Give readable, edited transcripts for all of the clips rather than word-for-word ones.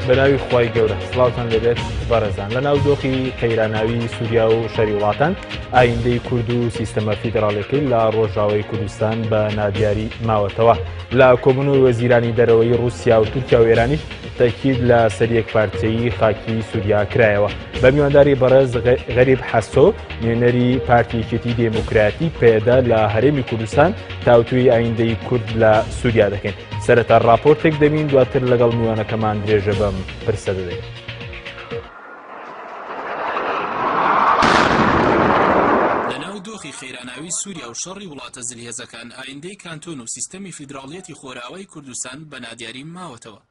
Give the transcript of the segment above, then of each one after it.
بەناوی خوای گەورە سڵاوتان لەبێت بەڕێزان لە ناو دۆخی قەیراناوی سووریا و شەری وڵاتان ئایندەی کورد و سیستەمە فیدراڵەکەی لە ڕۆژاوای کوردستان بە نادیاری ماوەتەوە لە کۆبوونەوەی وەزیرانی دەرەوەی رووسیا و تورکیا و ئێرانیش تەکید لە سەر یەکپارچەیی خاکی سووریا کرایەوە بە میوانداری بەڕێز غەریب حەسۆ نوێنەری پارتی یەکێتی دێموکراتی پێدا لە هەرێمی کوردستان تاوتوی ئایندەی کورد لە سووریا دەکەین. سەرەتا راپۆرتێک دەبین دواتر لەگەڵ میوانەکەمان درێژە بەم پرسە دەدەین. لەناو دۆخی خێراناوی سووریا و شەڕی وڵاتە زلهێزەکان ئایندەی کانتۆن و سیستەمی فیدراڵیەتی خۆراوای کوردستان بە نادیاری ماوەتەوە.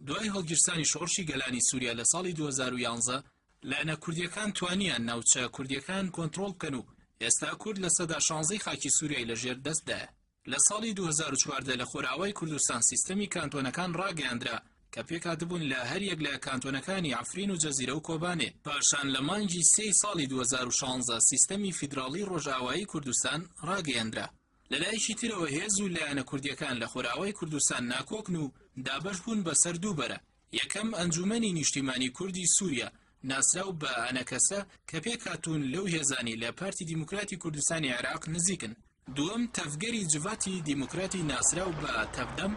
دوای هەڵگیرسانی شۆڕشی گەلانی سووریا لە ساڵی 2011 لایەنە کوردیەکان توانیان ناوچە کوردیەکان کۆنتڕۆڵ بکەن و ئێستا کورد لە سەدا 16 خاکی سووریای لەژێر دەستدایە. لە ساڵی 2014 لە خۆراوای کوردستان سیستەمی کانتۆنەکان ڕاگەیاندرا کە پێکهاتبوون لە هەر یەک لە کانتۆنەکانی عەفرین و جەزیرە و کۆبانێ. پاشان لە مانگی 3 ساڵی 2016 سیستەمی فیدراڵی ڕۆژئاوایی کوردستان ڕاگەیاندرا. لەلایەکی ترەوە هێز و لایەنە کوردیەکان لە خۆراوای کوردستان ناکۆکن و دابەش بوون بەسەر دووبەرە. یەکەم ئەنجومەنی نیشتیمانی کوردی سووریا ناسراو بە ئەنەکەسە کە پێکهاتوون لەو هێزانی لە پارتی دیموکراتی کوردستانی عێراق نزیکن. دووەم تەفگەری جڤاتی دیموکراتی ناسراو بە تەفدەم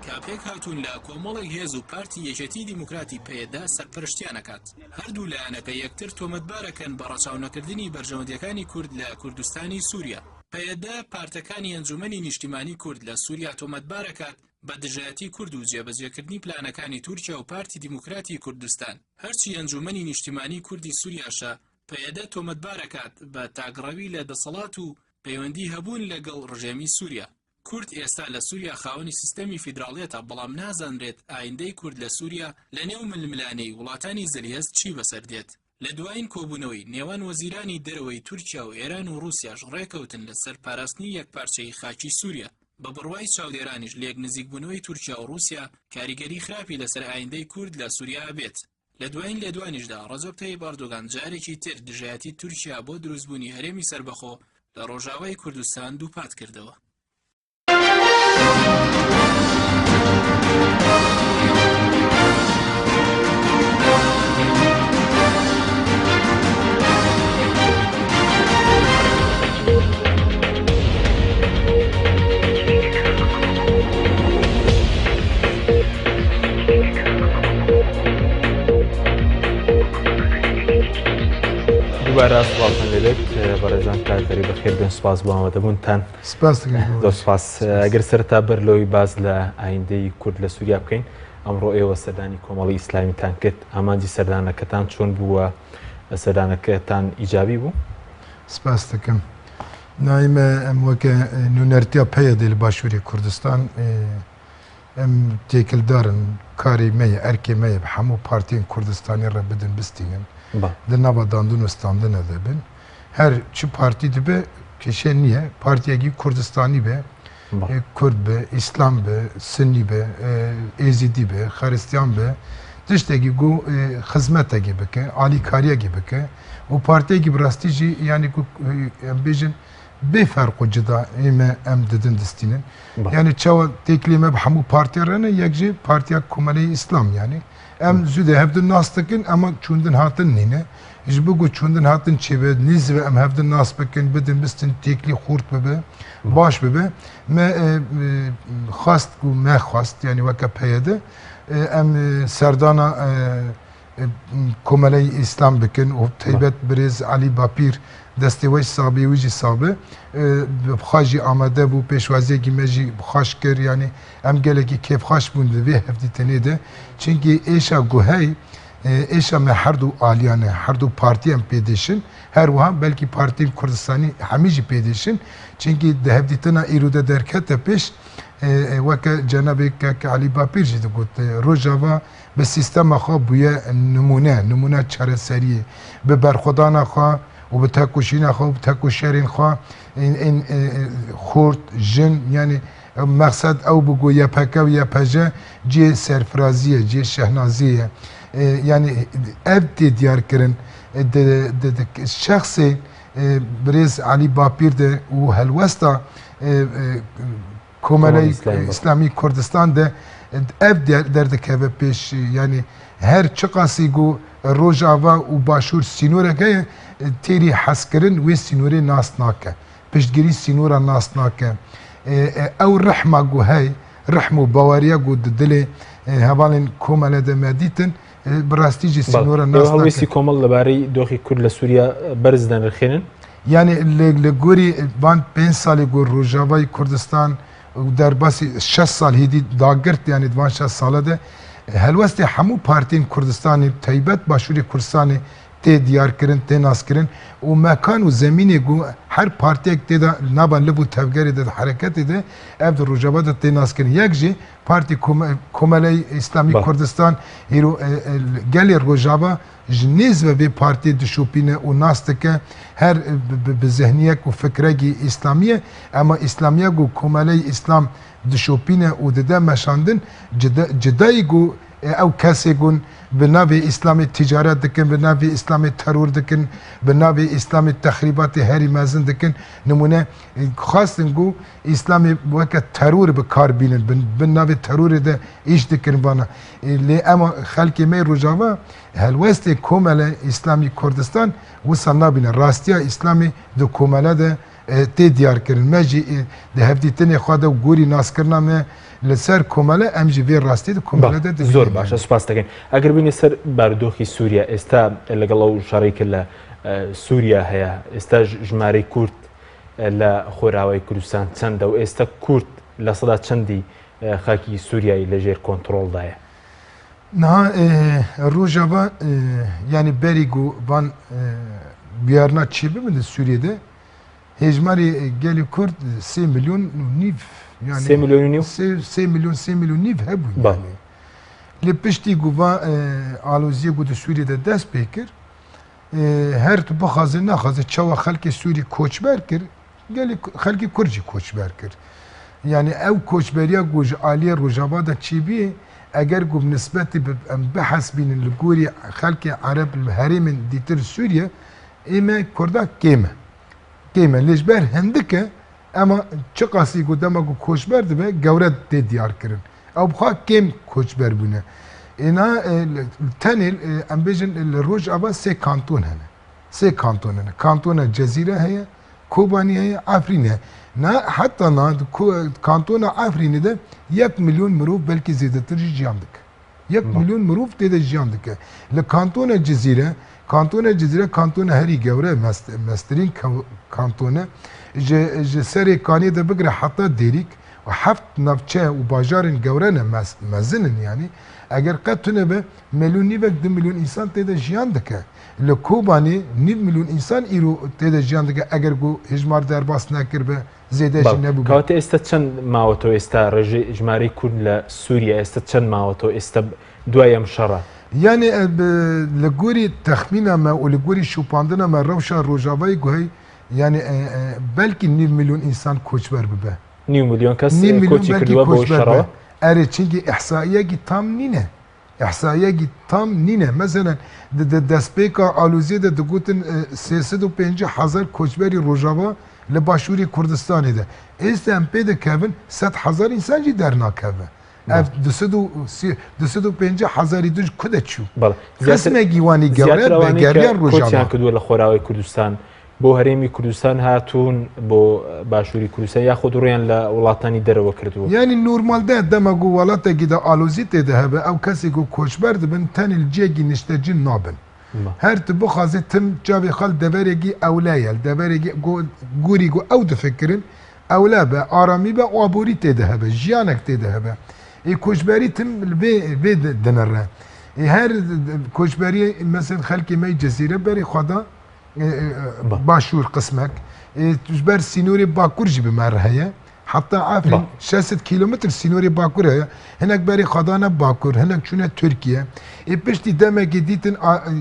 کە پێکهاتوون لە کۆمەڵێک هێز و پارتی یەکێتی دیموکراتی پێدا سەرپەرشتیانەکات. هەردوو لایەنەکە یەکتر تۆمەتبارەکەن بە ڕەچاونەکردنی بەرژەوەندیەکانی کورد لە کوردستانی سووریا. پەیەدا پارتەکانی ئەنجومەنی نیشتیمانی کورد لە سووریا تۆمەتبارەکات بە دژایەتی کورد و جێبەجێکردنی پلانەکانی تورکیا و پارتی دیموکراتی کوردستان. هەرچی ئەنجومەنی نیشتیمانی کوردی سووریاشە پەیەدا تۆمەتبارەکات بە تاگڕەوی لە دەسەڵات و پەیوەندی هەبوون لەگەڵ ڕژێمی سووریا. کورد ئێستا لە سووریا خاوەنی سیستەمی فیدراڵیەتە بەڵام نازانرێت ئایندەی کورد لە سووریا لە نێو ململانەی وڵاتانی زەریێز چی بەسەردێت. لە دوایین کۆبوونەوەی نێوان وەزیرانی دەرەوەی تورکیا و ئێران و رووسیاش ڕێکەوتن لە سەرپاراستنی یەکپارچەی خاکی سووریا. بە بڕوای چاودێرانیش لێک نزیکبوونەوەی تورکیا و رووسیا کاریگەری خراپی لەسەر ئایندەی کورد لە سووریا بێت. لە دوایین لێدوانیشدا ڕەجەب تەیب ئەردۆغان جارێکی تر دژایەتی تورکیا بۆ دروستبوونی هەرێمی سەربەخۆ لە ڕۆژاوای کوردستان دووپات کردەوە. دوباره سڵاوتان لەبێت بەڕێزان کارگەری بەخێر بێن سوپاس بۆ ئامادەبوونتان. سپاس زۆر سپاس. ئەگەر سەرەتا بەر لەوەی باز لە ئایندەی کورد لە سووریا بکەین ئەمڕۆ ئێوە سەردانی کۆمەڵی ئیسلامیتان کرد ئامانجی سەردانەکەتان چۆن بووە؟ سەردانەکەتان ئیجابی بوو؟ سپاس دەکەم. نایمە ئەم وەکە نونەرتیا پەیەدە لە باشووری کوردستان ئەم تێکلدارن کاری مەیە ئەرکێ مەیە بە هەموو پارتیین کوردستانی ڕە بدن بستینن di nava dandin û standina dibin. Her çi partî dibe kêşe niye? Partiyekî Kurdistanî be, Kurd be, İslam be, Sinnî be, Êzîdî be, Xristiyan be, tiştekî got xizmetekê bike, alîkariyekê bike û partiyekî bi rastî jî yanî ku em bêjin bê ferq û cida ême em didin distînin. Yani çawa têkilê me bi hemû partiya re ne yek jî Partiya Komeleyê İslam yani. Em zûdê hevdin nas dikin ama çûndin hatin nîne. Ji bo ku çûndin hatin çêbe nîz ve em hevdin nas bikin bidin bistin têkilî xurt bibe, baş bibe. Me xwast ku me xwast yani weke peyede em serdana Komeleyê İslam bikin û taybet birêz Alî Bapîr destê we sabê wî jî sabe bixwe jî amade bû pêşwaziyekî me jî xweş kir yani em gelekî kêfxweş bûn di vê hevdîtinê de çunkî êşa guhey êşa me herdû aliyan e herdû partiyên pêdêşin her wiha belkî Partiyên Kurdistanî hemî jî pêdêşin çunkî di hevdîtina îrû derkete pêş weke cenabê Alî Bapîr jî digot rojava bi sîstema xwe bûye nimûne çareseriyê bi berxwedana xwe û bi tekoşîna xwe û bi tekoşerên xwe xurt jin yani meqsed ew bû yepeke û yepeje cihê serfirazî ye cihê şehnazî ye yani ev tê diyarkirin şexsê birêz Alî Bapîr de û helwesta کومەلەی ئیسلامی کوردستان de ev derdikeve pêş yani her çi qasî got rojava û başûr sînorek heye têrî hezkirin wê sînorê nas nake piştgirî sînora nas nake ew rehma got hey rehm û baweriya got di dilê hevalên komele de me dîtin bi rastî jî sînora nas nake hewlêsî komal li barî doxî Kurd li Sûriya berz denirxînin yani li gorî van 5 salê got Rojavayê Kurdistan derbasî 6 sal hêdî dagirt yani van 6 sala de helwestê hemû partiyên Kurdistanê taybet başûrê Kurdistanê tê diyarkirin tê naskirin û mekan û zemînê got her partiyek tê de naban li bû tevgerê de hereketê de ev di Rojava de tê naskirin yek jî Partî Komeleyê İslamî Kurdistan îro gelê Rojava ji nêz ve vê partiyê dişopîne û nas dike her bi zihniyek û fikrekî İslamî ama İslamiya got Komeleyê İslam dişopîne û dide meşandin cidayî got ew kesê gon bi navê İslamê ticaret dikin bi navê İslamê teror dikin bi navê İslamê texrîbatê herî mezin dikin nimûne xastin got İslamê weke teror bi kar bînin bi navê terorê de îş dikin vana lê ema xelkê me Rojava helwestê komele İslamî Kurdistan wisa nabîne rastiya İslamê di komele de tê diyarkirin me jî di hevdîtinê xwe de gorî naskirina me li ser komele em jî vê rastî di komele de zor baş spas dikin eger bînî ser berdoxî Sûriya êsta legal ew şerêkir li Sûriya heye êsta jmarê Kurd li Xwerawayê Kurdistan çend e û êsta Kurd li seda çendî xelkî Sûriyayê li jêr kontrol daye niha Rojava yani berî got van biyarna çî bibin li Sûriyê de hejmarê gelê Kurd 3 milyon nîv yani 3 milyon nîv 3 milyon nîv hebûn yani li piştî gova aloziyê got di Sûriyê de dest pê kir her tu bixwaze naxwaze çawa xelkê Sûrî koçber kir gelê xelkê Kurd jî koçber kir yani ew koçberiya got ji aliyê Rojava de çîbî eger got nisbetî em bihesbînin li gorî xelkê Ereb li herêmên dîtir Sûriye ême Kurda kêm e lê ji ber hindik e ama çi qasî got dema got koçber dibe gewre tê diyarkirin ew bixwe kêm koçber bûne êna tenê em bêjin li Rojava sê kanton hene sê kanton hene kantona Cezîre heye Kobanî heye Efrîn heye na heta na kantona Efrînê de 1 milyon mirov belkî zêdetir jî jiyan dike 1 milyon mirov tê de jiyan dike li kantona Cezîre kantona herî gewre mestirîn kantone ji serê kanê de bigire heta dêrîk û heft navçe û bajarên gewre ne mezinin yani eger qet tune be milyon nîvek 2 milyon însan tê de jiyan dike li Kobanê 9 milyon însan îro tê de jiyan dike eger got hejmar derbas nekir be zêde jî nebû kawatê êsta çend maweto êsta rejê jmarê Kurd li Sûriye êsta çend maweto êsta duyem şera yani li gorî texmîna me û li gorî şûpandina me rewşa Rojavayê guhey yani belkî 9 milyon însan koçber bibe 9 milyon kes koçî kiriwe bo şera erê çînkî ihsaiyekî tam nîne ihsaiyekî tam nîne mesela destpêka aloziyê de digotin 350,000 koçberî Rojava li başûrê Kurdistanê de êsta em pê dikevin 100,000 însan jî dernakeve ev 250,000 duj ku de çû qismekî wanî gewre vegeriyan Rojava kiriwe li Xwerawayê Kurdistan bo herêmî Kurdistan hatûn bo başûrî Kurdistan yaxud rûyan li welatanî derve kiriwe yani normalde dema got welatekî de alozî tê de hebe ew kesê got koçber dibin tenê li ciyekî niştecîn nabin her tu bixwaze tim cavê xal deverekî ewleye deverekî gorî got ew difikirin ewle be aramî be aborî tê de hebe jiyanek tê de hebe koçberî tim vê dinere her koçberî mesela xelkê me Cezîre berê xwe başûr qismek ji ber sînorê Bakur jî bi me re heye heta Efrîn 600 kilometr sînorê Bakur heye hinek berê xwe Bakur hinek çûne Tirkiye piştî demekî dîtin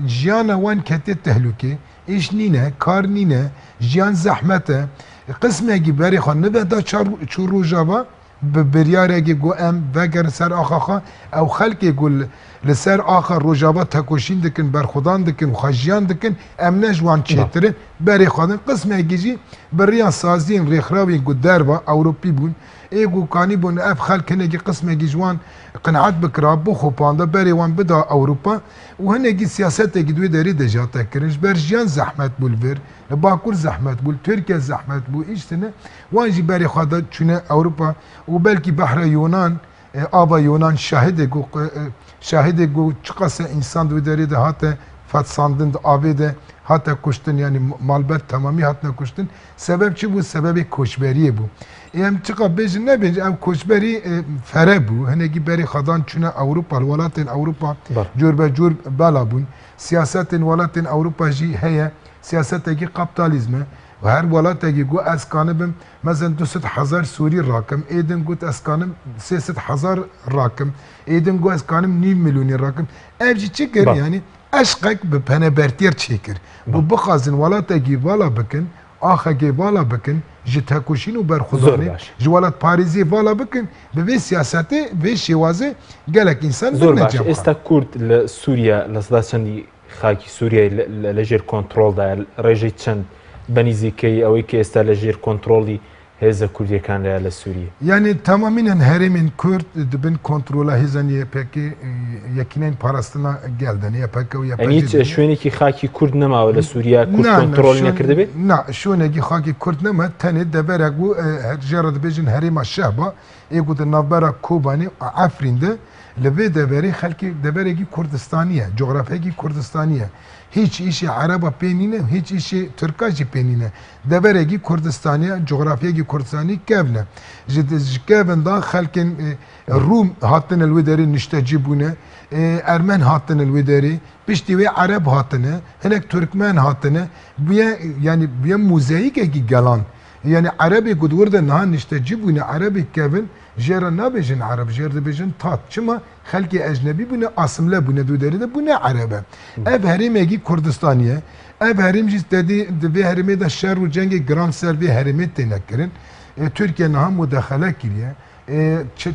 jiyana wan ketê tehlûkê îş nîne kar nîne jiyan zehmet e qismekî berê xwe nibe da çû Rojava bi biryarekî got em vegerin ser axa xwe ew xelkê got li ser axa Rojava tekoşîn dikin berxwedan dikin xwe jiyan dikin em ne ji wan çêtirin بری خواهدن قسمه گیجی بریان سازین ریخراوی گو دربا اوروپی بون ایگو کانی بون اف خلک هنگی قسمه گیجوان قناعت بکرا بو خوپانده بری وان بدا اوروپا و هنگی سیاست گیدوی داری دجاتا کرنش برجیان زحمت بول ور باکور زحمت بول ترکیه زحمت بول ایشتنه وانجی بری خواهده چونه اوروپا و بلکی بحر یونان آبا یونان شاهد گو چقاسه انسان دوی داری ده هاته فتساندن ده آبی ده هاته کشتن یعنی مالبت تمامی هاتنا کشتن سبب چی بود؟ سبب کشبریه بود ام چقا بیجن نبینج ام کشبری فره بود هنگی بری خدان چونه اوروپا الولات اوروپا جور به جور بالا بون سیاست الولات اوروپا جی هیا سیاست اگی قبطالیزمه و هر ولات اگی گو از کانبم مثلا 200,000 سوری راکم ایدن گوت از کانم 300,000 راکم ایدن گو از کانم 9 میلیونی راکم evci çeker yani aşkak be penebertiyer çeker. Bu bixazin welatekî vala bikin, axekê vala bikin, ji tekoşîn û berxudanê, ji welat Parîzê vala bikin, bi vê siyasetê, vê şêwazê gelek însan zor baş. Êsta Kurd li Sûriya li seda çendî xakî Sûriyayê li jêr kontrol da rêjê çend benîzîkeyî ew ê êsta li jêr kontrolî hêza Kurdiyekan re li Sûriyê. Yani tamamînen herêmên Kurd dibin kontrola hêzan YPG yekînên parastina geldin. YPG û YPG. Hiç şwênekî xakî Kurd nemawe li Sûriya Kurd kontrol nekirdibe? Na, şwênekî xakî Kurd nema tenê deverek bû jara dibêjin herêma Şehba ê got di navbera Kobanî Efrîn de li vê deverê xelkê deverekî Kurdistanî ye, coğrafyekî Kurdistanî ye. Hiç işi Araba penine, hiç işi Türkçe penine. Devereki Kürdistan'ya, coğrafyaki Kürdistan'ı kevne. Kevn da halkın Rum hattın elvederi nişteci bune, Ermen hattın elvederi, pişti ve Arap hattını, henek Türkmen hattını, yani bir mozaik eki galan. Yani Arabi kudurda nahan nişteci bune, Arabi kevn, jera nabejin Arap, jera bejin tat. Çıma halki ecnebi bune asımla bune duderi de bune Arabe. Ev herimegi Kurdistaniye, ev herimci dedi ve herime de şer ve cengi Grand Servi herime tenekirin. Türkiye nahan müdahale kiriye.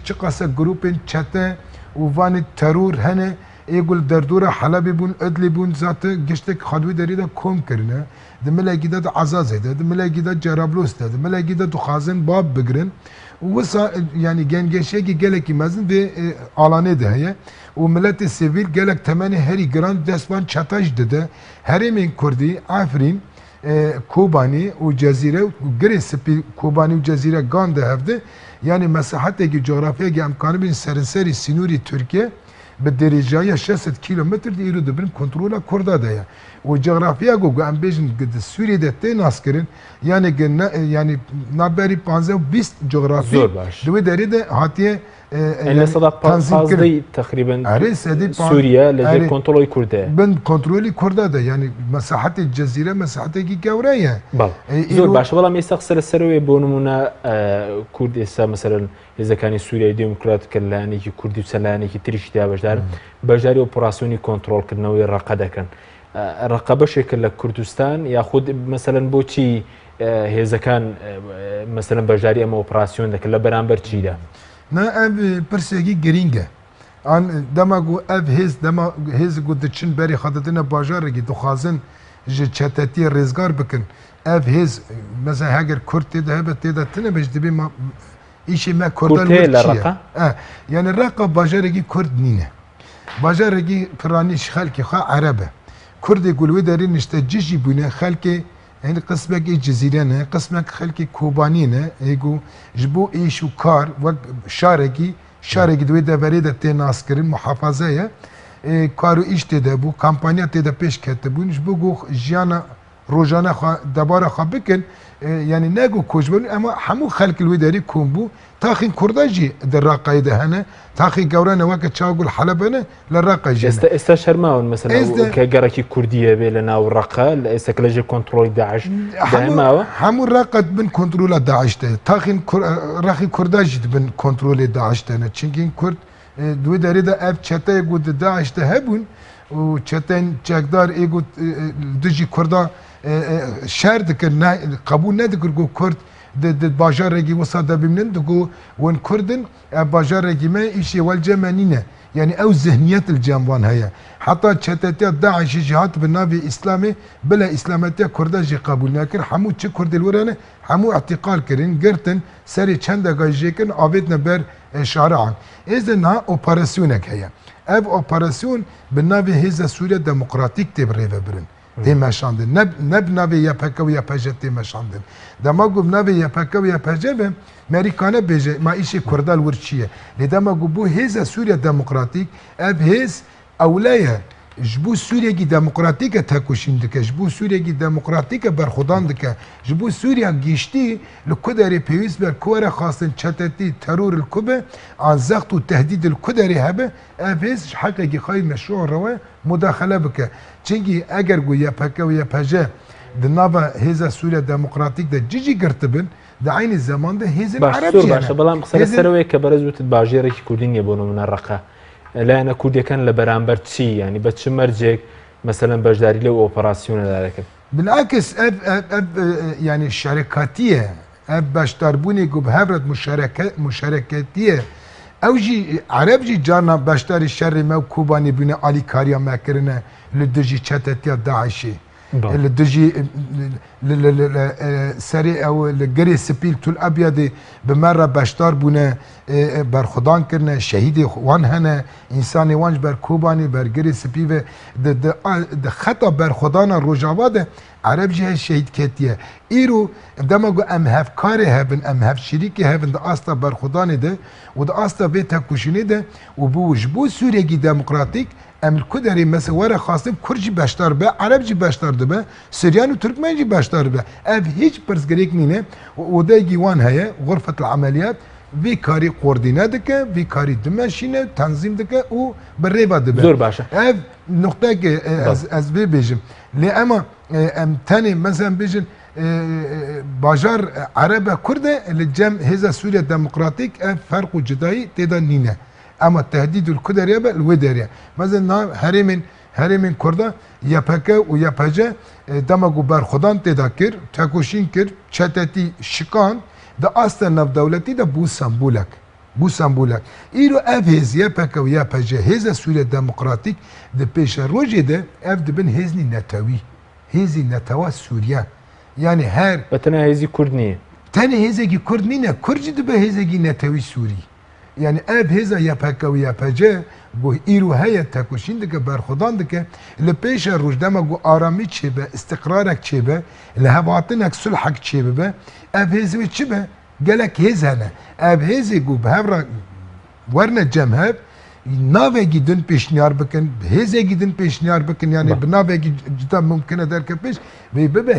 Çıkasa grupin çete uvani terör hene egul derdura Halabi bun ödli bun zatı geçtik hadvi deri de kom kirine. Demele gide de azaz ede, demele gide Cerablos de, demele gide duhazın bab bigrin. Vsa yani gengeşeki gelek imazın ve alane de heye. O milleti sivil gelek temeni heri grand despan çataj dedi. Heremin Kurdi, Afrin, Kobani, o cezire, Grespi, Kobani o cezire gande hevde. Yani mesahateki coğrafyaki imkanı bin serinseri sinuri Türkiye به dereceye 60 kilometre de yürüdü benim kontrola Kurda da ya. O coğrafya go am bejin Suriye'de te naskerin yani naberi 15-20 coğrafi. Dve deri de hatiye yani fazla takriben Suriye lejir kontrolü Kurda. Ben kontrolü Kurda da yani mesahati cezire mesahati gavreya. Zor baş valla mesak serserve bonumuna Kurd ise mesela إذا كان سوريا ديمقراط كلاني كي كردي سلاني كي تريش ديا بجدار بجاري اوبراسيوني كنترول كنوي رقده كان رقابه شكل كردستان ياخذ مثلا بوتشي إذا كان مثلا بجاري اما اوبراسيون داك لا برامبر تشيدا نا اب برسيغي جرينجا ان دماغو اف هيز دما هيز قد تشن بري خدتنا باجاري دخازن جي چتتي رزگار بكن اف هيز مثلا هاجر كرت ده هبت ده تنه بجدبي ما İşi me Kurdal Raqqa. Yani Raqqa bajareki Kurd nine. Bajareki Pirani xalki xa Arabe. Kurdi gulwe derin işte cici bune xalki yani qismek cezire ne, qismek xalki Kobani ne, ego jbo iş u kar ve şareki dve devre de te naskerin muhafazaya karu işte de bu kampanya te de peş kette bu jbo go jana rojana dabara xabikin yani negu kujbun ama hamu xalq الوداري كومبو تاخي كرداجي دراقه ده هنا تاخي قورانا وقت تشاغل حلبنا للراقه جنا استشرماون مثلا كجركي كرديه بيننا والرقه استكلاجي كنترول داعش دائما حمو الراقه بن كنترول داعش تاخي راخي كرداجي بن كنترول داعش ده çünkü kurd الوداري ده اف çete قد داعش ده هبون و çeten çakdar ego diji kurda şer dikir قبول ندکر گو کرد باجارێکی وسا دەبینن دەگو ون کوردن باجارێکی me îşê welceme nîne yani ew zihniyet cemvan heye heta çetetiya Daişî jî hat bi navê İslamê bila İslametiya Kurda jî qebûl nekir hemû çi Kurdê were hemû ihtiqal kirin girtin serê çendeka jêkin avêtine ber şarian êzê niha operasyonek heye ev operasyon bi navê Hêza Sûriya Demokratîk tê birêvebirin tê meşandin ne bi navê YPG û YPJ tê meşandin dema got bi navê YPG û YPJ be Merîkane bêje ma îşê Kurda li wir çi ye lê dema got bû Hêza Sûriya Demokratîk ev hêz ewle ye ji bo Sûriyekî demokratîk e tekoşîn dike ji bo Sûriyekî demokratîk e berxwedan dike ji bo Sûriya gîştî li ku derê pêwîst be ku were xastin çetetî teror li ku be an zext û tehdîd li ku derê hebe ev hêz ji heqekî xayî meşru rewe mudaxele bike çinkî eger got YPG û YPJ di nava Hêza Sûriya Demokratîk de cicî girtibin di aynı zamanda hêzin Erebcî baş بەڵام قسە لەسەرەوەی کە بەرز وتت باژێرێکی کوردی نییە بۆ نمونە ڕقە لایەنە کوردەکان لە بەرامبەر چی ینی بە چ مەرجێک مەسەلەن بەشداری لەو ئۆپەراسیۆنەدا دەکەن بالعکس ev yani şerekatiye ev beşdarbûnê got bi hevret müşereketiye ew jî Ereb jî carna beşdarî şerrê me û Kobanî bûne alîkariya me kirine li dijî çetetiya Daişê li dijî serê ew li girê Spîl Tul Ebyadê bi me re beşdar bûne berxwedan kirine şehîdê wan hene însanê wan ji ber Kobanî ber girê Spî ve di xeta berxwedana Rojava de Ereb jî hê şehîd ketiye îro dema got em hevkarê hebin em hevşîrîkê hebin di asta berxwedanê de û di asta vê tekoşînê de û bû ji bo Sûriyekî demokratîk em li ku derê mesela were xastin Kurd jî beşdar be Ereb jî beşdar dibe Siryan û Türkmen jî beşdar dibe ev hiç pirsgirêk nîne odayekî wan heye Xurfetul Ameliyat vê karî qordîne dike vê karî dimeşîne tenzîm dike û bi rêva dibe zor baş ev noktayekê ez vê bêjim lê ema em tenê mesela bêjin bajar Erebe Kurd e li cem Hêza Sûriya Demokratîk ev ferq û cidayî têda nîne ama tehdîdül ku derê be li wê derê mesela herêmên Kurda YPG û YPJ dema got berxwedan têda kir tekoşîn kir çetetî şikan di asta navdewletî de bû sembolek îro ev hêz YPG û YPJ Hêza Sûriya Demokratîk di pêşa rojê de ev dibin hêzî netewî hêzî netewa Sûriya yani her بەتەنها هێزی کورد نییە tenê hêzekî Kurd nîne Kurd jî dibe hêzekî netewî Sûrî yani ev hêza YPG û YPJ bu îro heye tekoşîn dike berxwedan dike li pêşa roj dema got aramî çêbe istiqrarek çêbe li hevatinek sulhek çêbibe ev hêz wê çi be gelek hêz hene ev hêzê got bi hevra werne cem hev navekî din pêşniyar bikin hêzekî din pêşniyar bikin yani bi navekî cida mumkin e derke pêş vê bibe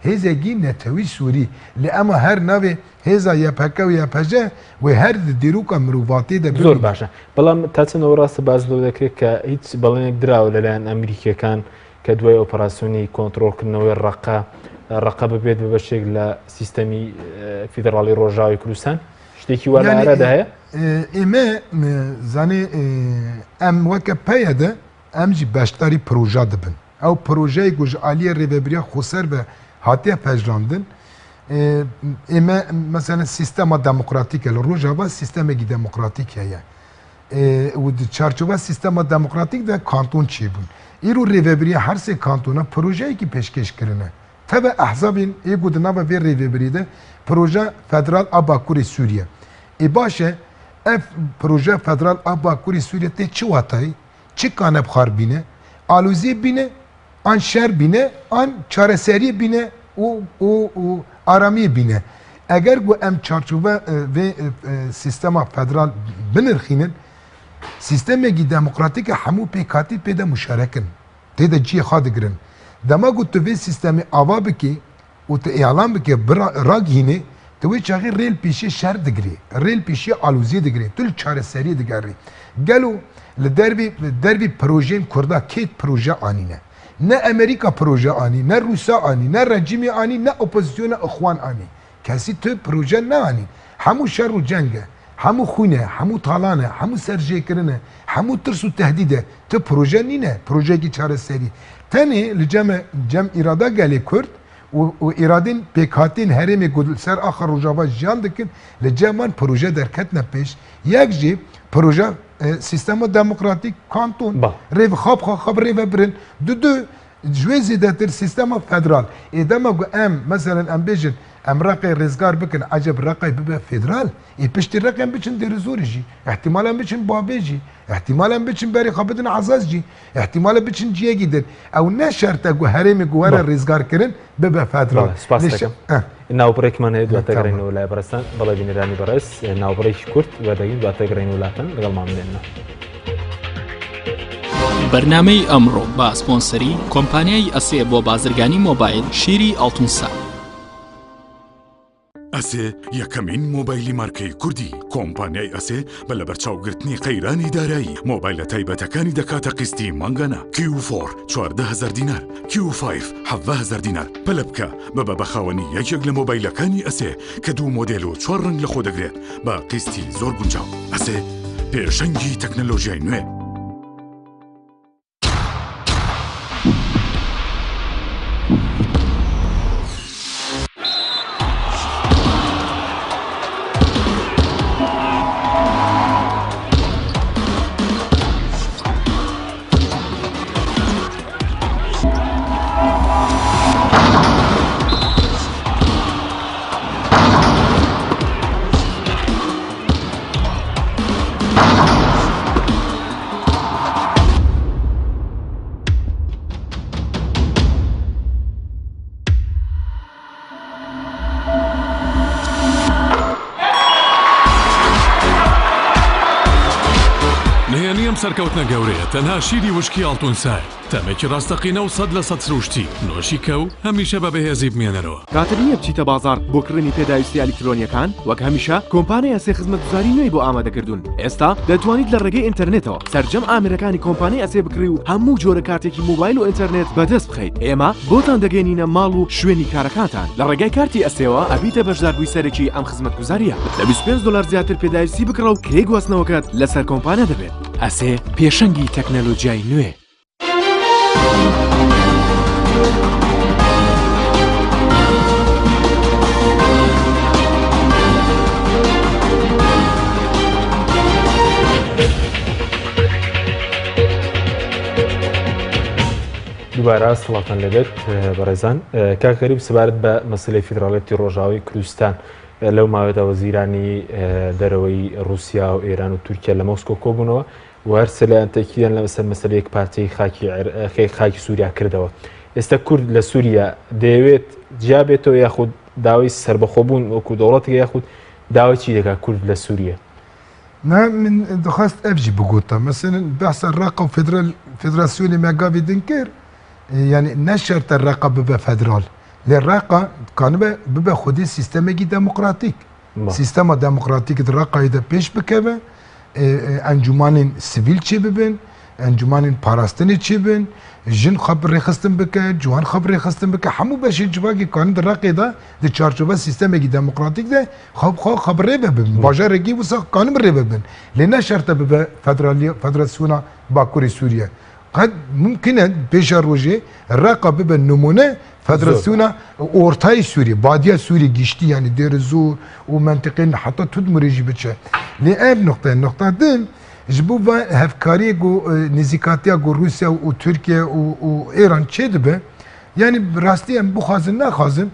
hêzekî netewî Sûrî lê ema her navê hêza YPG û YPJ wê her di dîroka mirovatî de زۆر باشە بەڵام تا چەندەوە ڕاستە باز لەو دەکرێت کە هیچ بەڵێنێک دراوە لەلایەن ئەمریکیەکان کە دوای ئۆپەراسیۆنی کۆنتڕۆڵکردنەوەی ڕقە ببێت بە بەشێک لە سیستەمی فیدراڵی ڕۆژاوی کوردستان شتێکی وا لە عێراقدا هەیە ئێمە زانێ ئەم وەکە پەیە de em jî beşdarî proja dibin ew projeyê ku ji aliyê rêveberiya xweser be hatiye pejrandin ئێمە mesela sistema demokratîk e li Rojava sistemekî demokratîk heye û di çarçova sistema demokratîk de kanton çêbûn îro rêveberiya her sê kantona projeyekî pêşkêş kirine teve ehzabên êgo di nava vê rêveberî de proje Federal a Bakurê Sûriye baş e ev proje Federal a Bakurê Sûriye tê çi watayî çi kaneb xar bîne alûzî bîne an şer bîne an çareseriyê bîne û aramiyê bîne eger got em çarçova vê sistema federal binirxînin sistemekî demokratîk e hemû pêkhatî pê de muşerekin tê de ciyê xwe digirin dema got tu vê sistemê ava bikî û tu îlan bike ragihînê tu wê çaxê rêl pêşî şer digirî rêl pêşî alûzî digirî tu li çareseriyê digerî gelo li dervî projeyên Kurda kêt proje anîne ne Amerika proje anî ne Rûsa anî ne rejimê anî ne opozisyona ixwan anî kesî tu proje ne anî hemû şer û ceng e hemû xûn e hemû talan e hemû serjêkirin e hemû tirs û tehdîd e tu proje nîne projeyekî çareserî tenê li cem îrada gelê Kurd و ایرادین پیکاتین هرمی گودل سر آخر روجاوا جان دکن لجامان پروژه درکتنا پیش یک جی پروژه سیستم دموکراتیک کانتون ریو خواب ریو برن دو جوی زیدتر سیستم فدرال ایدما گو مثلا بیجن رقی رزگار بکن عجب رقی ببه فدرال پشتی رقی بچن در زوری جی احتمالا بچن بابی جی احتمالا بچن بری خوابتن عزاز جی احتمالا بچن جیه گیدن او نه شرط گو هرمی گوهر رزگار کرن ببه فدرال سپاس دکم ناوبرێک من هەیە دواتە گەڕێنەوە لای بەڕێستان بەڵێ بینەرانی بەڕێز ناوبڕێکی کورت وەردەگرین دواتە گەڕێن وڵاتن لەگەڵمان بێنەوە. بەرنامەی ئەمڕۆ بە سپۆنسەری کۆمپانیای ئەسێ بۆ بازرگانی مۆبایل شیری ئاڵتونسا. ئەسێ یەکەمین مۆبایلی مارکەی کوردی کۆمپانیای ئەسێ بە لە بەرچاوگرتنی قەیرانی دارایی مۆبایلە تایبەتەکانی دەکاتە قستی مانگانە Q4 14,000 دینار Q5 17,000 دینار پەلە بکە بەبە بەخاوەنی یەکێک لە مۆبایلەکانی ئەسێ کە دوو مۆدێل و 4 ڕنگ لە خۆ دەگرێت بە قستی زۆر گونجاو. ئەسێ پێشەنگی تەکنەلۆژیای نوێ. سەرکەوتنە گەورەیە تەنها شیری وشکی ئاڵتونسای تەمێکی ڕاستەقینە و 100% سروشتی نۆشی کەو هەمیشە بە بەهێزی بمێنەرەوە. کاتە نییە بچیتە بازار بۆ کڕینی پێداویستی ئەلیکترۆنیەکان وەک هەمیشە کۆمپانیای ئەسێ خزمەتگوزاری نوێی بۆ ئامادەکردوون. ئێستا دەتوانیت لە ڕێگەی ئینتەرنێتەوە سەرجەم ئامێرەکانی کۆمپانیای ئەسێ بکڕی و هەموو جۆرە کارتێکی موبایل و ئینتەرنێت بەدەست بخەیت. ئێمە بۆتان دەگەێنینە ماڵ و شوێنی کارەکانتان. لە ڕێگای کارتی ئەسێەوە ئەبیتە بەشداربووی سەرەکی ئەم خزمەتگوزاریە. لە $25 زیاتر پێداویستی بکڕە و کرێ گواستنەوەکەت لەسەر کۆمپانیا دەبێت. ئەسێ پێشەنگی تەکنەلۆژیای نوێ. دووبارە سڵاتان لەبێت بەڕێزان کاکەریب سەبارەت بە مەسلەی فیدراڵێتی ڕۆژاوی کوردستان لەو ماوەدا وەزیرانی دەرەوەی رووسیا و ئێران و تورکیا لە مۆسکۆ کۆبوونەوە و هەر سەلایەن تەکیدیان لەسەر مەسەلەیەک پارچەی خاکی سووریا کردەوە. ئێستا کورد لە سووریا دەیەوێت جیابێتەوە یاخود داوای سربەخۆبوون وەکو دەوڵەتێک یاخود داوای چی دەکات کورد لە سووریا؟ من دخواست ابجي بقولتها مثلا بحث الرقم فدراسيوني ما قابل دنكر يعني نشرت الرقم ببا فدرال للرقم كان ببا خدي سيستم ديمقراطيك سيستم ديمقراطيك الرقم اذا بيش بكبه انجمان سيفيل تشي ببن انجمان باراستني تشي بن جن خبر خستن بك جوان خبر خستن بك حمو باش جواكي كان الرقم ده دي تشارجوبا سيستم ديمقراطيك ده خبر ببن باجر رقي وسا كان ببن لنا شرط ببا فدراسيون باكوري سوريا قد ممكن بيش روجي الرقم ببا نمونه فدراسيون اورتاي سوريا باديه سوريا جيشتي يعني دير الزور ومنطقين حتى تدمر يجي بتشا لأب نقطه دين جبوبا هفكاري جو نزيكاتيا جو روسيا وتركيا وايران تشدبه يعني براستي ام بو خازن نا خازن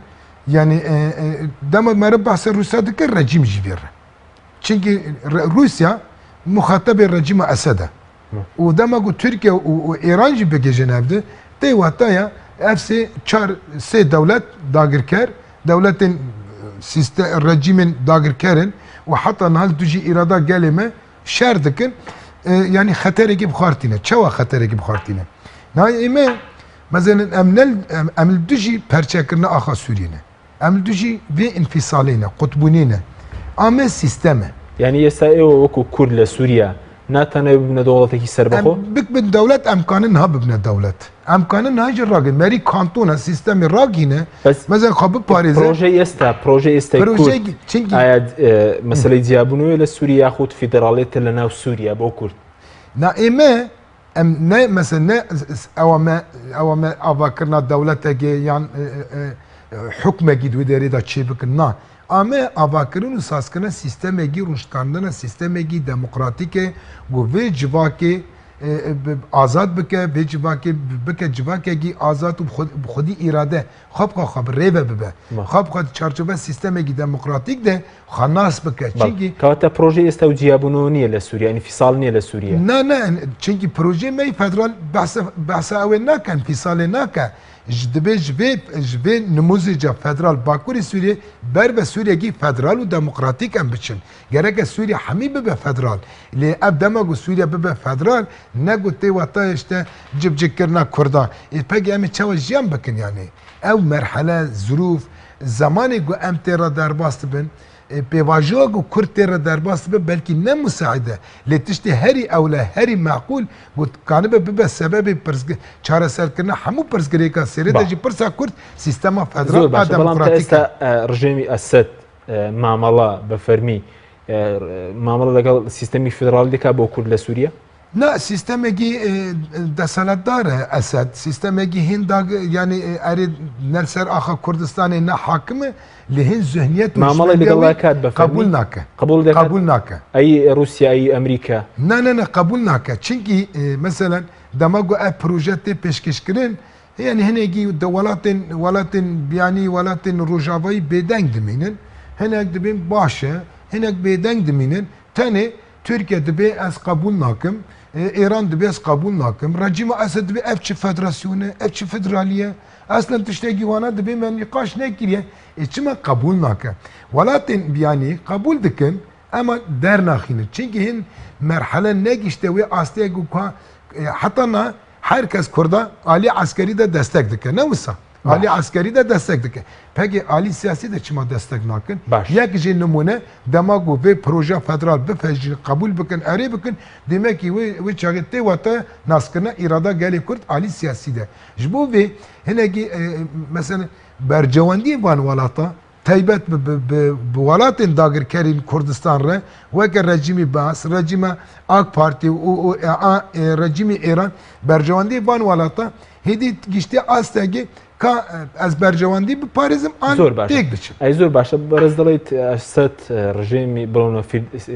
يعني دام ما بحث روسيا دك الرجيم جبير çünkü روسيا مخاطب الرجيم اسد ودام جو تركيا وايران جبه جنبده تي واتايا افسي چار سه دولت داگركر دولتين سيستم الرجيم داگركرن وحتى نهال تجي اراده قلمه شر دکن يعني خطرێکی بخارتینە چاوە خطرێکی بخارتینە نای ئێمە مەزەن ئەمل دوژی پەرچەکردنە ئاخا سوورینە ئەمل دوژی vê انفیسالینە قوتبوونینە ئامە سیستەمە یعنی ئێستا ئێوە وەکو کورد لە سووریا ناتانەوێت ببنە دەوڵەتێکی سەربەخۆ ببن دەوڵەت ئەمکانن ها ببنە دەوڵەت ئەمکانن ناژە ڕاگەن مەری کانتۆنە سیستەمی ڕاگینە مەزەن خۆ بپارێزە پرۆژەی ئێستا ئایا مەسەلەی جیاببوونەوەی لە سووریا یاخود فیدراڵێتە لە ناو سووریا بۆ کورد نا ئێمە ئەم مەسەن ئەوەمە ئاواکردنا دەوڵەتێکی یان حکمێکی دوێ دەرێدا چێ بکن نا ئامێ ئاواکردن و سازکردنە سیستەمێکی ڕۆژتاندنە سیستەمێکی دەموقراتیکێ و vê civakê azad bike vê civakê bike civakekî azad û bi xwedî îrade xwe bixwe bi rêve bibe xwe bixwe çarçove sîstemekî demokratîk de xwe nas bike çînkî کەواتە پرۆژه ئێستا و جیاببوونەوە نییە لە سووریا انفیسال نییە لە سووریا نه çinkî projê me federal behsa ew ê nakin fîsalê nake ji vê nimûzêca federal Bakurê Sûriyê ber ve Sûriyekî federal û demokratîk em biçin gerek Sûriye hemî bibe federal lê ev dema ku Sûriye bibe federal ne ku tê weta işte cibcikkirina Kurdan pekî em ê çawa jiyan bikin yani ew merhele zirûf zamanê ku em tê re derbas dibin pêvajoya ku Kurd tê re derbas dibe belkî ne müsaide lê tiştê herî ewle herî meqûl ku kanibe bibe sebebê çareserkirina hemû pirsgirêka serê de jî pirsa Kurd sîstema federal زۆر باش بەڵام تا ئێستا ڕژێمی ئەسەد مامەڵە بە فەرمی مامەڵە لەگەڵ سیستەمی فدرالی دەکات بۆ کورد لە سووریا نه سیستمێکی دەسەڵاتدارە ئەسەد سیستمێکی هین yani erê nelser axa Kurdistanê ne hakime li hin zihniyet مامەڵی لەگەڵ کات بە قبول nake قبول nake ئەی رووسیا ئەی ئەمریکا ne قبول nake çinkî mesela dema ku ev proje tê pêşkêşkirin yani hinekî de welatên biyanî welatên Rojavayî bêdeng dimînin hinek dibên baş e hinek bêdeng dimînin tenê Türkiye dibe ez kabul nakim İran dibe ez kabul nakim rejima Esed dibe ev çi federasyonu ev çi federaliye aslen tiştekî wana dibe men nîqaş nekiriye çima kabul nake welatên biyanî kabul dikin ama dernaxînin çünkü hin merhele negişte wê astêya ku heta na herkes Kurda alî askerî de destek dike ne wisa alî askerî de destek dike peki alî siyasî de çima destek nakin yek jî nimûne dema ku vê proje federal bife jî kabul bikin erê bikin demek ki wê çaxê tê wete naskirina îrada gelê Kurd alî siyasî de ji bo vê hinekî mesela bercewendiyê van welata taybet bi welatên dagirkerên Kurdistan re weke rejimî Baas rejima AK Parti û rejimî Îran bercewendiyê van welata hêdî giştî astekî ka ez bercewendî biparêzim an têk biçim ئەی زۆر باشە بەرز دەڵێیت ئەسەد ڕژێمی بڵەونە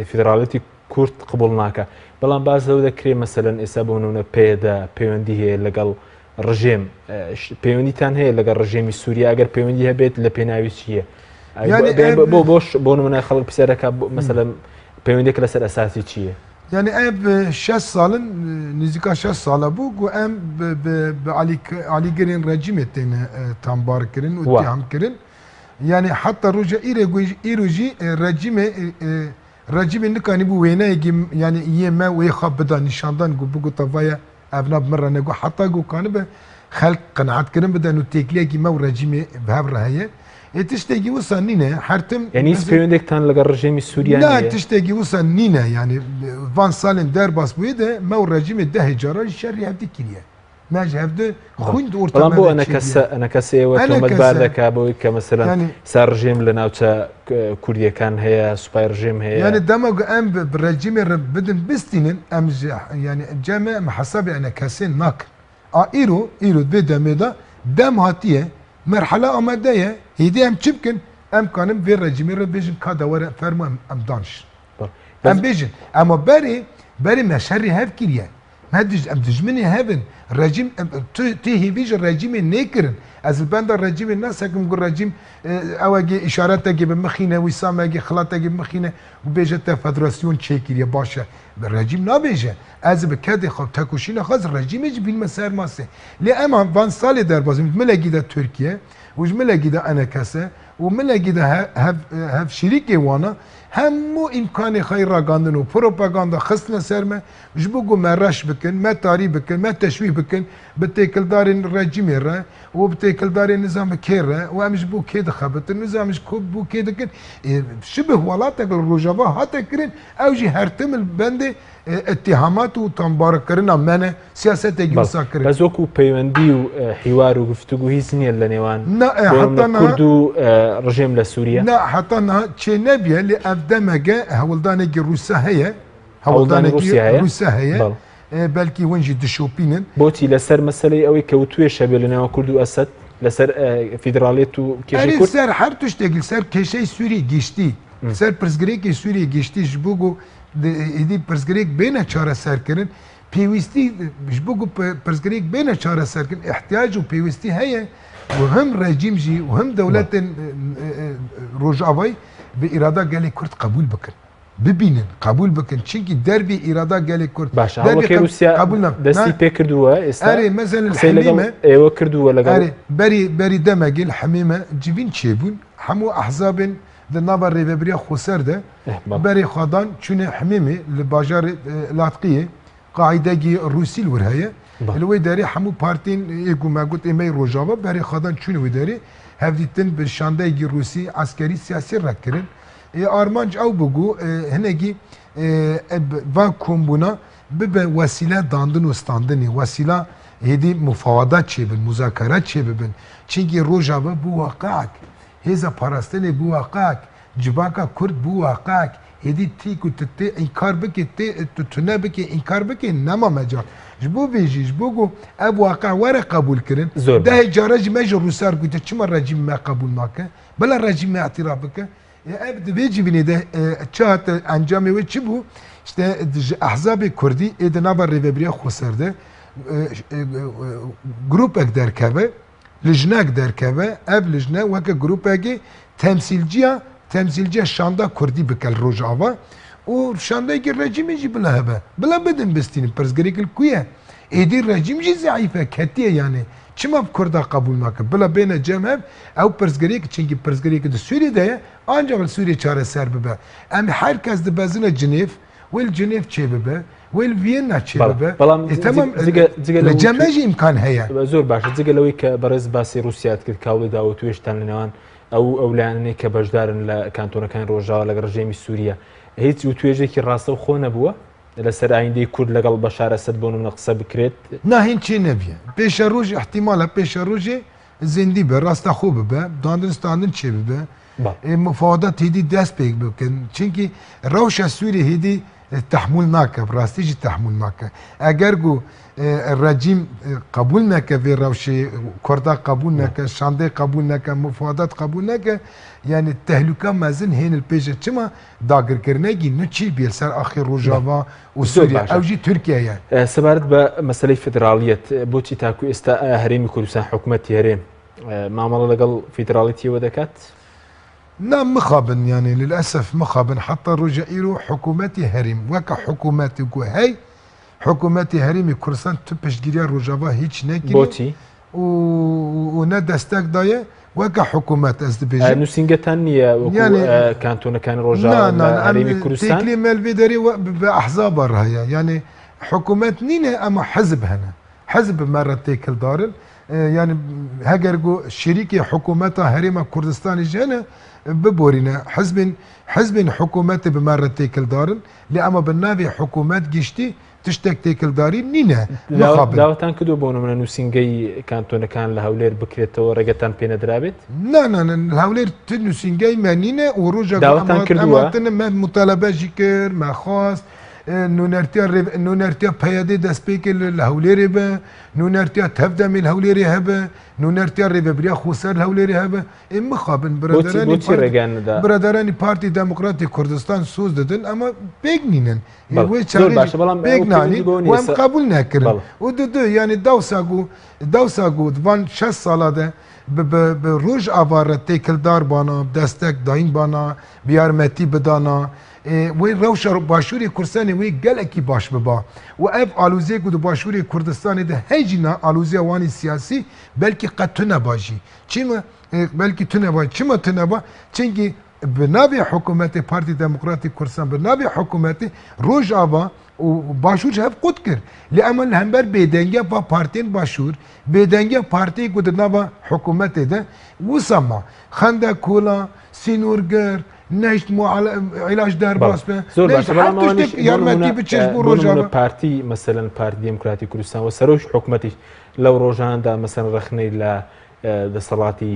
فیدراڵەتی کورد قبول ناکە بەڵام باز لەو دەکرێت مەسەلەن ئێستا بۆنونە پێدا پەیوەندی هەیە لەگەڵ ڕژێم پەیوەندیتان هەیە لەگەڵ ڕژێمی سووریا ئەگەر پەیوەندی هەبێت لە پێناوی چییە بۆش بۆ نمونە خەڵک پرسیارەکە مەسەلەن پەیوەندێک لەسەر ئەساسی چییە yani ev 6 salın nizika 6 sala bu ku em bi alîgirên rejimê têne tambar kirin û tiham kirin yani hatta roja îro jî rejimê nikanî bû wêneyekî yani yê me wê xwe bida nîşandan ku bu tavaya ev nav min re ku heta ku kanibe xelk qenaetkirin bidin û têkiliyekî me û rejimê bi hev re heye tiştekî wisa nîne her tim yani hiç peyvendektan lەگەڵ ڕژێمی سووریا ne tiştekî wisa nîne yani van salên derbas bûyê de me û rejimê dehê caran şerî hevdî kiriye me ji hevdê xwîn orta بەڵام بۆ ئەنە کەسەوە تۆمەتبار دەکا بۆی کە مەسەلەن سا ڕژێم لە ناوچە کوردیەکان هەیە سوپای ڕژێم هەیە yani dema ku em bi rejimê re bidin bistînin em yani ceme em hesabê ene kesên nakin a îro vê demê de dem hatiye merhele amadeye hêdî em çi bikin em kanin vê rejimê re bêjin ka de were fermo em danişin em bêjin ama berê me şerî hev kiriye em dijminê hevin rejim tê hêvî ji rejimê nêkirin ez li benda rejimê nesekim ku rejim ewekê îşaretekê bi mixîne wîsamekê xilatekê bi mixîne û bêje te federasyon çêkiriye baş e rejim nabêje ez bi kedê xwe tekoşîna xwe rejimê jî bîlme ser masê lê em van salê derbasî milekî de Tirkiye û ji milekî de enekese û milekî de hev şîrîkê wana hemû îmkanê xwe ragandin û propaganda xistine ser me ji bo ku me reş bikin me tarî bikin me teşwîh bikin bi têkildarên rejimê re û bi têkildarên nizamê kê re û em ji bo kê dixebitin nizam ji bo kê dikin şibih welatek li Rojava hate kirin ew jî her tim li bendê اتهامات و تنبارکردنا من سیاست گیرسا کرد. بس وکو پیوندی و حوار و گفتگو هیچ نیست لنیوان. نه حتی نه. کرد و رژیم لسوریا. نه حتی نه چه نبیه لی افدمگه هولدانه کی روسیه هیه. هولدانه روسیه هیه. بلکی ونجی دشوپینن. بوتی لسر مسئله اوی کوتوی شبیه لنیوان کرد و اسد. لەسەر فیدراڵێت و کێشەی کورد سەر هەر توشتێکی سەر کێشەی سووری گشتی سەر پرسگرێکی سووری گشتی ji بۆ ئیدی پرسگرێک بێنە چارەسەرکردن پێویستی ji بۆ پرسگرێک بێنە چارەسەرکردن احتیاج و پێویستی هەیە و هەم ڕێجیم ژی و هەم دەوڵەتên ڕۆژاوای bi îrada gelê Kurd qebûl bikin bibînin qebûl bikin çinkî derbê îrada gelê Kurd باشە رووسیا دەستی پێ کردووە ئێستا ئێوە کردووە لەگەڵ بەری دەمەگەل حمێمە جivîn çêbûn hemû ehzabên di nava rêveberiya Xweser de berê xwedan çûne Hemêmê li bajarê Latqiyê qaîdegî Rûsîl wir heye li wê derê hemû partîn êku me got êmey Rojava berê xwedan çûne wê derê hevdîtin bi şandeyekî Rûsî askerî siyasî rekirin armanc ew bigû hinekî va kombûna bibe wesîle dandin û standinê wesîla hêdî mufawadat çêbin muzakarat çêbibin çinkî Rojava bû waqeek hêza parastinê bû waqeek civaka Kurd bû waqeek hêdî tîk û tu tê înkar bike tu tune bike înkar bike nema mecal ji bo vê jî ji bo ku ev waqe were qebûl kirin dehê cara jî me ji Rûsar gote çima rejîm me qebûl nake bila rejîm me etiraf bike ev di vê civînê de çi hate encamê wê çi bû işte ji ehzabê Kurdî ê di nava rêveberiya Xweser de grupek derkeve lijnek derkeve ev lijne weke grupekê temsilciya şanda Kurdî bike li Rojava û şandayekî rejîmê jî bila hebe bila bidin bistînin pirsgirêkil ku ye êdî rejîm jî zeîf e ketiye yani çima Kurda qebûl nake bila bêne cem hev ew pirsgirêk çinkî pirsgirêkî di Sûriyê de ye ancak li Sûriyê çareser bibe em herkes dibezine Cinêv wê li Cinêv çê bibe wê li Viyana çê bibe temam li cem jî imkan heye زۆر باشە جگەلەوەی کە بەڕێز باسی رووسیات کرد کاوڵێدا و توێشتان لەنێوان ئەو لایەنەی کە بەشدارن لە کانتۆنەکان ڕۆژاوە لەگەڵ ڕژێمی سووریا هیچ و توێژێکی ڕاستە و خۆ نەبووە لەسەر ئایندەی کورد لەگەڵ بەشار ئەسەد بۆ نمونە قسە بکرێت ناهین چی نەبیە پێشە ڕۆژ احتیمالە پێشە ڕۆژێ زیندی بە ڕاستە خۆ ببە داندنستاندن چێ ببە مفاوضات هێدی دەست پێک بکەن چونکی ڕەوشە سووری هێدی تحمل ناکە ڕاستیژی تحمل ناکە ئەگەر گو رژیم قبول نکه و روشی کردا قبول نکه شانده قبول نکه مفاوضات قبول نکه یعنی تهلوکه مزن هین الپیجه چما داگر کرنه گی نو چی بیل سر آخر روجاوا و سوریه او جی ترکیه یعنی سبارت با مسئله فدرالیت بوتی تاکو استا هرمی کردستان حکومتی هرم معامله لقل فدرالیتی ودکات نه مخابن يعني للأسف مخابن حتى رجائيرو حكومتي هرم وكا حكومتي كو هاي حكومتي هرمي كردستان تبش جريا روجافا هيج نكين بوتي ونا دستك دايه وكا حكومات ازدبيجي نوسينغتان يعني كانتونا كان روجافا هرمي كردستان تكلي مالفيداري باحزاب راهي يعني حكومات نينا اما حزب هنا حزب مرة تيكل دارل يعني هاجرجو شريكي حكومتها هرمة كردستان جانا ببورينا حزب حكومات بمرة تيكل دارل لأما بالنافي حكومات جشتي تشتك تيكل داري نينا داوتان كدو بونا من نوسينغي كانتونا كان لهولير بكريتو ورقتان بين درابت لا الهولير نوسينغي ما نينا وروجا داوتان كدو ما مطالبة جيكر ما خاص نونرتيا بيادي دسبيك الهوليري با نونرتيا تفدا من الهوليري هبا نونرتيا ريبريا خوسر الهوليري هبا ام خابن برادراني بارتي ديمقراطي كردستان سوز ددن اما بيغنينن وي تشاري بيغناني وام قبول نكرن ودد يعني دوساغو فان 6 سالا ده بروج ابار تيكل دار بانا دستك داين بانا بيارمتي بدانا وی روش باشوری کردستان وی گلکی باش ببا و اف آلوزه گود باشوری کردستان ده هیچنا آلوزه وانی سیاسی بلکه قد تنه باشی چیما بلکه تنه باشی چیما تنه با چنگی بنابی حکومت پارتی دموکراتی کردستان بنابی حکومت روز آوا و باشور هف قد کرد لیامن همبر بیدنگی با پارتین باشور بیدنگی پارتی گود نبا حکومت ده وسما خنده کولا سینورگر نشت مو علاج در باس به زور باشه بلا یارمتی بچش بو روجا پارتی مثلا پارتی دموکراتی کردستان و سروش حکومتی لو روجان دا مثلا رخنی لا دەسەڵاتی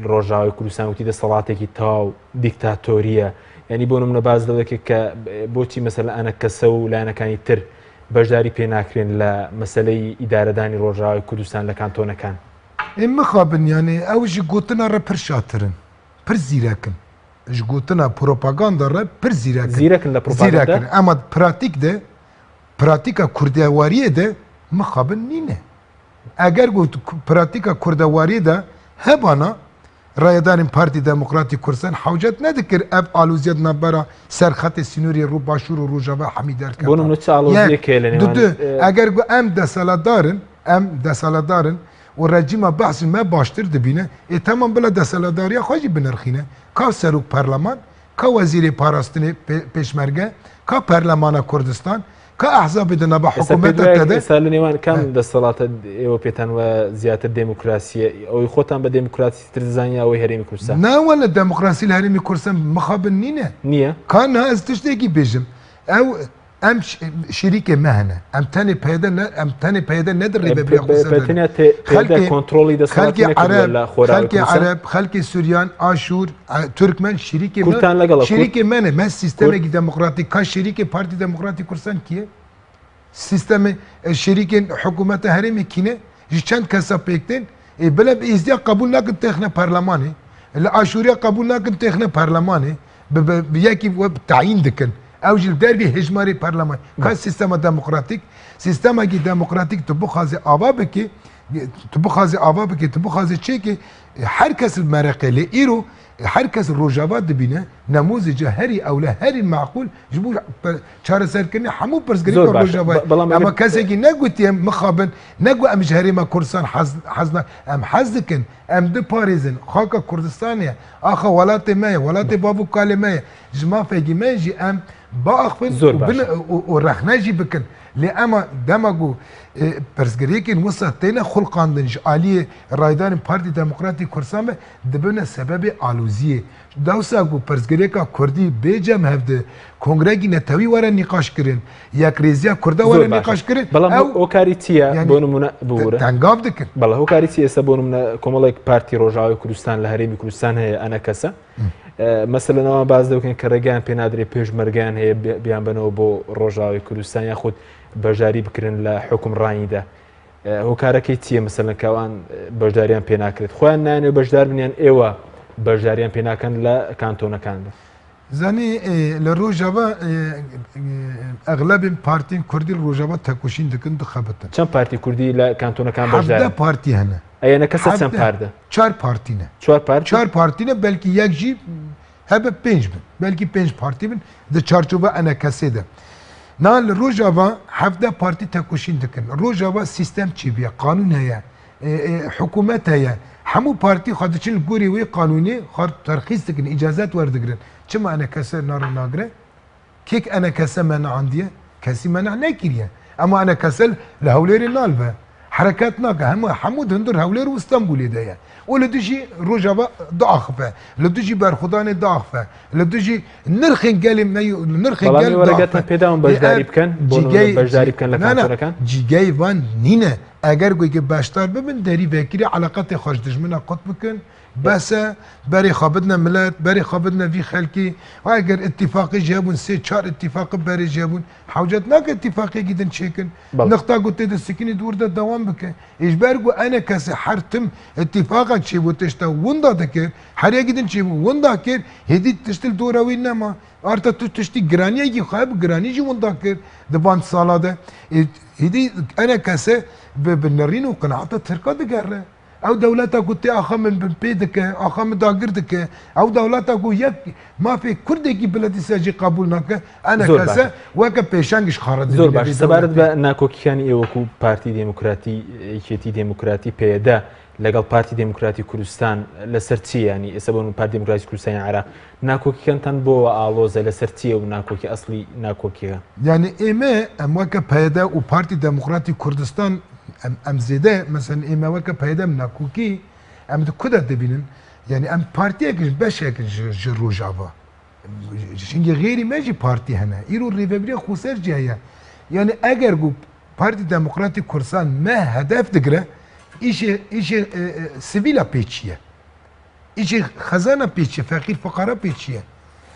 ڕۆژاوی کوردستان وتی دەسەڵاتێکی تاو دیکتاتۆریە یعنی بۆ نمونە باز دەکێت کە بۆچی مەسەلە ئەنە کەسە و لایەنەکانی تر بەشداری پێ ناکرێن لە مەسەلەی ئیدارەدانی ڕۆژاوی کوردستان لە کانتۆنەکان مخابن يعني او جي قوتنا را پر شاترن پر زیرکن جي قوتنا بروباغاندا را پر زیرکن زیرکن لپروپاغاندا اما براتيك ده براتيكا كردواريه ده مخابن نينه اگر قلت براتيكا كردواريه ده هبانا رایدارین پارتی دموکراتی کردستان حوجت ندکر اب آلوزیت نبرا سرخط سینوری رو باشور و روجاوا حمیدار کرد. بونم نوچه آلوزیه کلنی. اگر گو ام دستالدارن و رژیم بحث ما باشتر دبینه تمام بلا دستالداری خواهی بنرخینه که سروک پارلمان که وزیر پاراستن پیشمرگه که پارلمان کردستان که احزاب دنبا حکومت تده سالنیوان کم دستالات ایوپیتان و زیادت دموکراسی او خودتان به دموکراسی ترزانی او هرمی کردستان نه ولی دموکراسی هرمی کردستان مخابن نینه کان از تشتکی بیشم او ام شریک مهنه ام تاني پیدا ندر ری ببری خصوصا خلق کنترلی دستالات نکرد خلق عرب خلق سوریان آشور ترکمن شریک منه من سیستم دموکراتیک کا شریک پارتی دموکراتیک کردستان کیه سیستم شریک حکومت هرمی کینه چند کسا پیکتن بلا ازدیا قبول نکن تخنه پارلمانه الاشوریا قبول نکن تخنه پارلمانه بیاکی و تعیین دکن اوجل دربی هجماری پارلمان که سیستم دموکراتیک تو بخوازی آوا بکی تو بخوازی چه که هر کس مرقله ایرو هر کس روجاوا دبینه نموذج هری اوله هری معقول جبو چهار سر کنه همو پرسگری که روجاوا اما کسی که نگوتیم مخابن نگو ام جهری ما کردستان حزنا ام حزد کن ام دو پاریزن خاک کردستانیه آخه ولات مایه ولات بابو کاله مایه جما فیگی مایجی ام با اخفن و رخنجی بکن لأما دماغو پرسگری که وسط تینا خلقاندنش عالی رایدان پارتی دموکراتی کردستان به دبنا سبب آلوزیه دوسا گو پرسگری که کردی بیجم هفته کنگرگی نتوی وره نقاش کرن یک ریزیا کرده وره نقاش کرن بلا او کاریتیه بونمونه بوره تنگاف دکن بلا هو کاریتیه سبونمونه کمالک پارتی روجاوی کردستان لهرمی کردستان هی انا کسا مثلا نوع باز دوکن کرگان پینادری پیشمرگان هی بیان بنو بو روجاوی کردستان یا خود بجاری بکرن لحکم رانی ده هو کارکی تیه مثلا کوان بجاریان پینا کرد خوان نانی بجدار بنیان ایوا بجاریان پینا کن لکانتونا کنده زنی لروجاوا اغلب پارتین کردی روجاوا تکوشین دکن دخابتن چند پارتی کردی لکانتونا کن بجاری؟ 17 پارتی هنه اینا کسی چند پارده؟ 4 پارتینه 4 پارتینه بلکی یک جی هبه 5 بن بلکی 5 پارتی بن ده چارچوبه انا کسی ده نال روجاوا 17 پارتی تکوشین دکن روجاوا سیستم چی بیه قانون هیا حکومت هیا همو پارتی خودشون گوری وی قانونی خود ترخیص دکن اجازت وردگرن چما انا کسی نارو ناگره کیک انا کسی منع عندیه کسی منع نکریه اما انا کسی لهولیر نال به حرکت ناکه همو دندر هولیر و استانبولی ده ولدجي روجاوا ضعفه لدجي برخدان ضعفه لدجي نرخن قال نرخن قال ورقتنا بيداون بجداري بكن بجداري بكن لكن جيجاي وان نينا اگر گوی باشتار ببن داری بکری علاقات خوش دشمنا قط بکن بس بري خابدنا ملات بري خابدنا في خلقي واگر اتفاقي جابون 3-4 اتفاق بري جابون حوجتناك اتفاقي جدا شيكن نقطة قلت ده السكيني دور ده دوام بك اجبارقو انا كاسي حرتم اتفاقك شي وتشتا وندا دكر حريا جدا شي وندا كر هدي تشتل دوراوي نما ارتا تشتي جرانيا جي خاب جراني جي وندا كر دبان سالا ده هدي انا كاسي بالنرين وقناعات تركا دقره او دولتا قلت اخا من بيدك اخا من داقردك او دولتا قو يك ما في كردكي بلدي ساجي قبولناك انا كاسا وكا بيشانجش خارج زور باش سبارت با ناكوكي كان ايوكو بارتي ديمقراطي كيتي ديمقراطي بيدا لەگەڵ پارتی دموکراتی کوردستان لەسەر چی ینی ئێستا بۆ پارتی دموکراتی کوردستانی عێراق ناکۆکیەکەتان بۆ ئاڵۆزە لەسەر چییە و ناکۆکی ئەسڵی ناکۆکیەکە یعنی ئێمە ئەم وەکە پەیدا و پارتی دموکراتی کوردستان ئەم زێدە مەسەن ئێمە وەکە پەیدەم ناکۆکی ئەم کودا دەبینن یعنی ئەم پارتیەکەش بەشێک ji Rojava çünkü غێری مەژی پارتی هەنە ئیرۆ ڕێڤەبریە خوسەرجی هەیە یعنی ئەگەر بوو پارتی دموکراتی کوردستان me hedef digire işi sivila peçiye. İşi xazana peçiye, fakir fakara peçiye.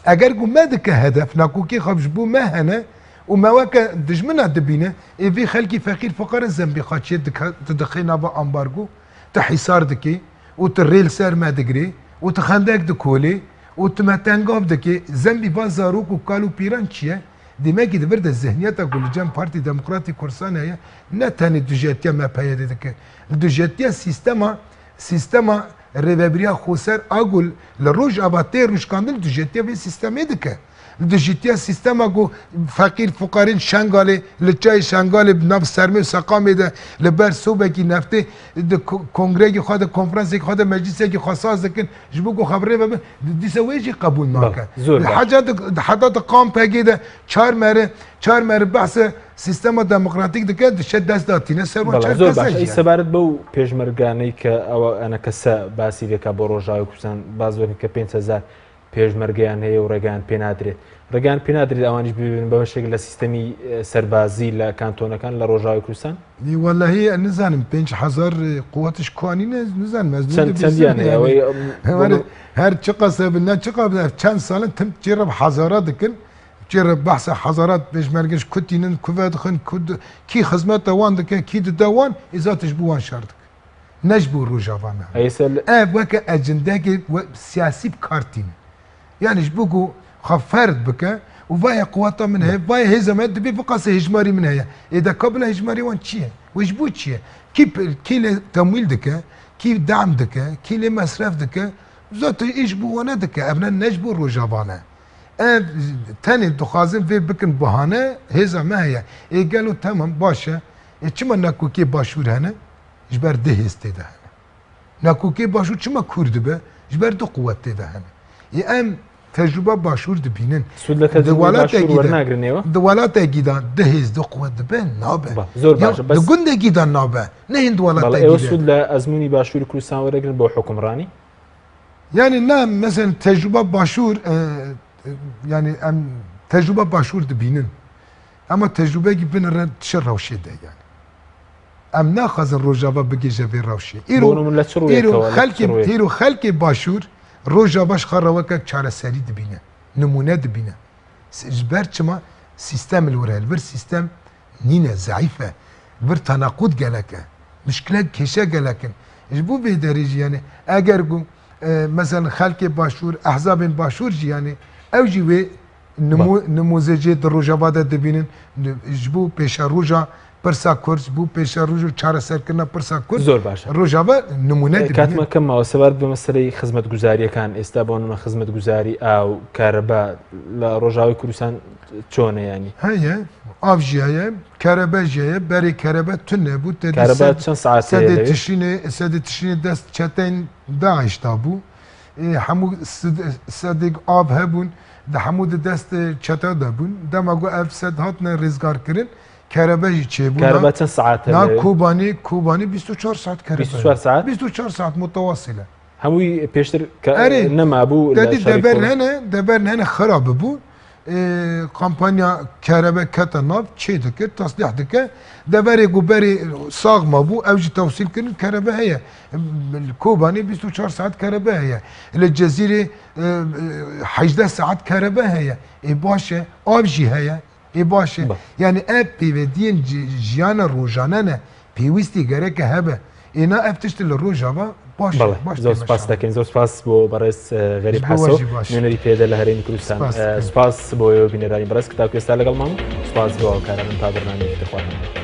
Eğer bu medike hedef, nakuki xabj bu mehene, و مواقع دجمنا دبینه ایوی خلکی فقیر فقر زنبی خاچیه تدخین آبا امبارگو حصار دکی و تو ریل سر مدگری و تو خندق دکولی و تو متنگاف دکی زنبی باز زاروک و کالو پیران چیه دیمه که برده ذهنیت گلجان پارتی دموکراتی کردستان هست نه تنی دوجتیا ما پیاده دکه دوجتیا سیستما ریبریا خوسر آگل لروج آباته روش کاندل دوجتیا به سیستمی دکه دوجتیا سیستما گو فقیر فقارین شنگاله لچای شنگاله نف سرمه سقامه ده لبر صوبه کی نفته د کنگره خود کنفرانس خود مجلس کی خاصاز دکن جبو گو خبره به دیسویجی قبول نکرد حاجات قام پگیده چهار مره بحث سیستم دموکراتیک دکه شد دست داتینه سر و چهار کسایی ای سبارت بو پیشمرگانی که او انا کسا باسی دکه بروجای کسان بازوی که 5000 پێشمەرگیان هەیە و ڕێگان پێ نادرێت ڕێگان پێ نادرێت ئەوانیش ببن بە شێک لە سیستەمی سەربازی لە کانتۆنەکان لە ڕۆژاوی کوردستان والله نزانم 5000 قوتش کوانی نزانم چەندیان هەر چ قەسە بن چ قەبل چەند ساڵن تم جێرە حەزارات دکن جێرە بەحسە حەزارات پێشمەرگەش کوتینن کوێ دخن کی خزمەت دەوان دکە کی دەوان ئیزاتش بوان شارد نەش بوو ڕۆژاوانە وەکە ئەجندەکی سیاسی بکارتین يعني بقوا خفرت بك وفايا قوات من هي فايا هي زمان دبي بقاس هجماري من هي اذا قبل هجماري وان تشيه وش بو تشيه كي تمويل دك كي دعم دك كي مصرف دك زوت ايش بو وانا دك ابنا نجبو روجابانا تاني دخازن في بكن بهانه هي ما هي قالوا تمام باشا چما ناكو كي باشور هنا جبر ده استده هنا ناكو كي باشور چما كرد به جبر دو قوت ده هنا ام تجربه باشور دبینن دولات گیدان دهیز دو قوت دبن نابه زور باشه بس دگون گیدان نابه نه هند دولات گیدان والله سود لازمونی باشور کوردستان ورگن بو حکمرانی يعني لا مثلا تجربه باشور يعني ام تجربه باشور دبینن اما تجربه بين تشر روشه ده يعني ام ناخذ الرجابه بقي جبي روشه ايرو خلق باشور روجا باش خروكك چاره سری دبینه نمونه دبینه جبر چما سیستم الورال بر سیستم نینه ضعیفه بر تناقض گلکه مشکل کشه گلکن جبو به درجه يعني اگر گو مثلا خلق باشور احزاب باشور يعني او جوي نموذجه روجا بعد دبینن جبو پیش روجا پرسا کورس بو پیش روجو چاره سر کنا پرسا کورس زور باشه روجابا نمونه کاتما کم ما سبارت به مسئله خدمت گزاری کان استابون خدمت گزاری او کاربا لا روجاوی کوردستان چونه يعني هي افجيه كهرباء جايه بري كهرباء تنه بو كهرباء چند ساعت سد تشرين دست چتين داعش تابو حمو صدق اب هبون ده حمود دست چتا دبون دماغو اف صد هاتن رزگار کرن كهرباء چه بود؟ كهرباء چند ساعت؟ نه کوبانی 24 ساعت كهرباء 24 ساعت؟ 24 ساعت متواصله هموی پیشتر نما بو دبر نه خراب بو کمپانیا كهرباء کتا ناب چه دکر تصليح دکر دبر گوبری ساغ ما بو اوج توصيل كن كهرباء هي الكوباني 24 ساعت كهرباء هي الجزيره 18 ساعت كهرباء هي باشه آبجي هي ای باشه یعنی اب پیودین جیان روزانه نه پیوستی گره که هبه اینا افتشت لروجاوا باشه باشه زور سپاس دکن زور سپاس بو برس غریب حسو نونری پیدا لهرین کوردستان سپاس بو بینرانی برس کتاب که استال گلمام سپاس بو کارم تا برنامه تخوانم